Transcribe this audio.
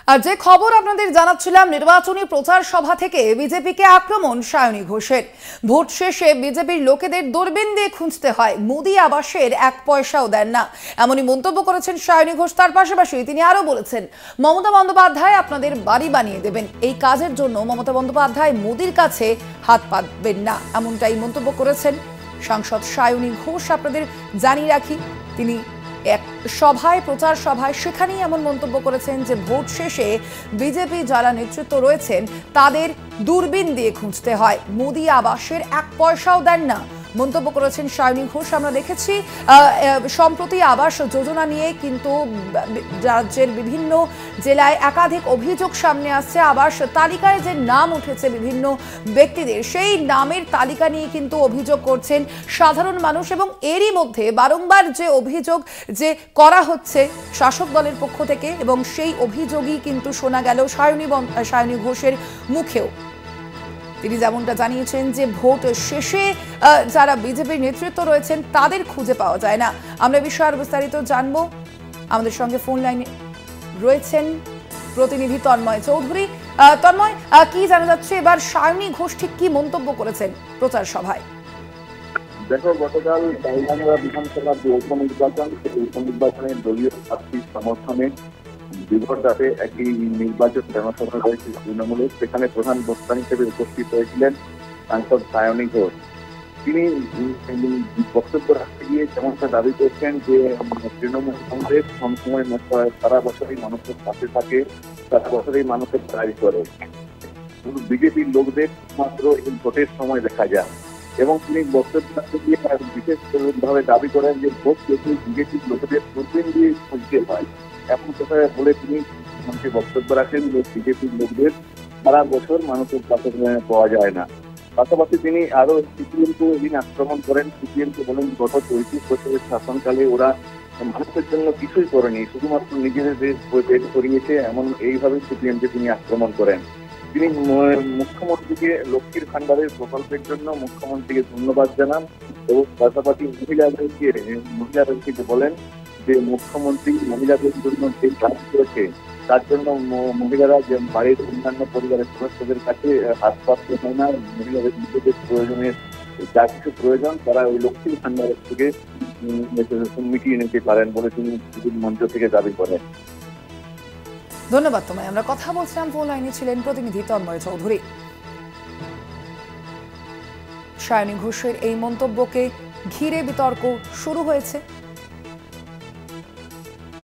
আর যে খবর আপনাদের জানাচ্ছিলাম, নির্বাচনী প্রচার সভা থেকে বিজেপিকে আক্রমণ সায়নী ঘোষের। ভোট শেষে বিজেপির লোকেদের দূরবীন দিয়ে খুঁজতে হয়, মোদি আবাসের 1 পয়সাও দেন না, এমনই মন্তব্য করেছেন সায়নী ঘোষ। তার পাশাপাশি তিনি আরো বলেছেন, মমতা বন্দ্যোপাধ্যায় আপনাদের বাড়ি বানিয়ে দেবেন, এই কাজের জন্য মমতা বন্দ্যোপাধ্যায় মোদির কাছে হাত পাতবেন না, এমনটাই মন্তব্য করেছেন সাংসদ সায়নী ঘোষ। আপনাদের জানিয়ে রাখি, তিনি এক সভায়, প্রচার সভায়, সেখানেই এমন মন্তব্য করেছেন যে ভোট শেষে বিজেপি যারা নেতৃত্ব রয়েছেন তাদের দূরবীন দিয়ে খুঁজতে হয়, মোদি আবাসের 1 পয়সাও দেন না, মন্তব্য করেছেন সায়নী ঘোষ। আমরা দেখেছি সম্প্রতি আবাস যোজনা নিয়ে কিন্তু রাজ্যের বিভিন্ন জেলায় একাধিক অভিযোগ সামনে আসছে। আবাস তালিকায় যে নাম উঠেছে বিভিন্ন ব্যক্তিদের, সেই নামের তালিকা নিয়ে কিন্তু অভিযোগ করছেন সাধারণ মানুষ, এবং এরই মধ্যে বারংবার যে অভিযোগ যে করা হচ্ছে শাসক দলের পক্ষ থেকে, এবং সেই অভিযোগই কিন্তু শোনা গেল সায়নী ঘোষের মুখেও। তিনি যেমনটা জানিয়েছেন যে ভোট শেষে যারা বিজেপির নেতৃত্ব রয়েছেন তাদের খুঁজে পাওয়া যায় না। আমরা বিষয়ে আরো বিস্তারিত জানবো। আমাদের সঙ্গে ফোন লাইনে রয়েছেন প্রতিনিধি তন্ময় চৌধুরী। তন্ময়, কি জানা যাচ্ছে এবার সায়নী ঘোষ ঠিক কি মন্তব্য করেছেন প্রচার সভায়? দেখো, গতকাল তেলেঙ্গানা বিধানসভার যে উপনির্বাচন, সেই উপনির্বাচনের দলীয় প্রার্থীর সমর্থনে বিভোরঘাটে একটি নির্বাচন জনসভা হয়েছে তৃণমূলের। সেখানে প্রধান বক্তা হিসেবে উপস্থিত হয়েছিলেন সাংসদ সায়নী ঘোষ। তিনি বক্তব্য রাখতে গিয়ে যেমনটা দাবি করছেন যে তৃণমূল কংগ্রেস সবসময় সারা বছরই মানুষের পাশে থাকে, সারা বছরই মানুষের কাজ করে, শুধু বিজেপির লোকদের মাত্র এই ভোটের সময় দেখা যায়। এবং তিনি বক্তব্য রাখতে গিয়ে বিশেষভাবে দাবি করেন যে ভোট শেষে বিজেপির লোকেদের দূরবীন দিয়ে খুঁজতে হয়। এমন কথা বলে তিনি মঞ্চে বক্তব্য রাখেন যে বিজেপির লোকদের সারা বছর মানুষের পাশে পাওয়া যায় না। পাশাপাশি তিনি আরো সিপিএমকে আক্রমণ করেন। সিপিএমকে বলেন গত 34 বছরের শাসনকালে ওরা মানুষের জন্য কিছুই করেনি, শুধুমাত্র নিজেদের দেশ পেট করিয়েছে, এমন এইভাবে সিপিএমকে তিনি আক্রমণ করেন। তিনি মুখ্যমন্ত্রীকে লক্ষ্মীর ভান্ডারের প্রকল্পের জন্য মুখ্যমন্ত্রীকে ধন্যবাদ জানান, এবং পাশাপাশি মহিলাদেরকে বলেন যে মুখ্যমন্ত্রী মহিলাদের জন্য যে কাজ করেছে তার জন্য মহিলারা যে বাড়ির অন্যান্য পরিবারের সদস্যদের কাছে হাত পাততে হয় না, মহিলাদের নিজেদের প্রয়োজনের যা কিছু প্রয়োজন তারা ওই লক্ষ্মীর ভান্ডারের থেকে মিটিয়ে নিতে পারেন বলে তিনি মঞ্চ থেকে দাবি করেন। ধন্যবাদ তোমায়। আমরা কথা বলছিলাম, ফোন লাইনে ছিলেন প্রতিনিধি তন্ময় চৌধুরী। সায়নী ঘোষের এই মন্তব্যকে ঘিরে বিতর্ক শুরু হয়েছে।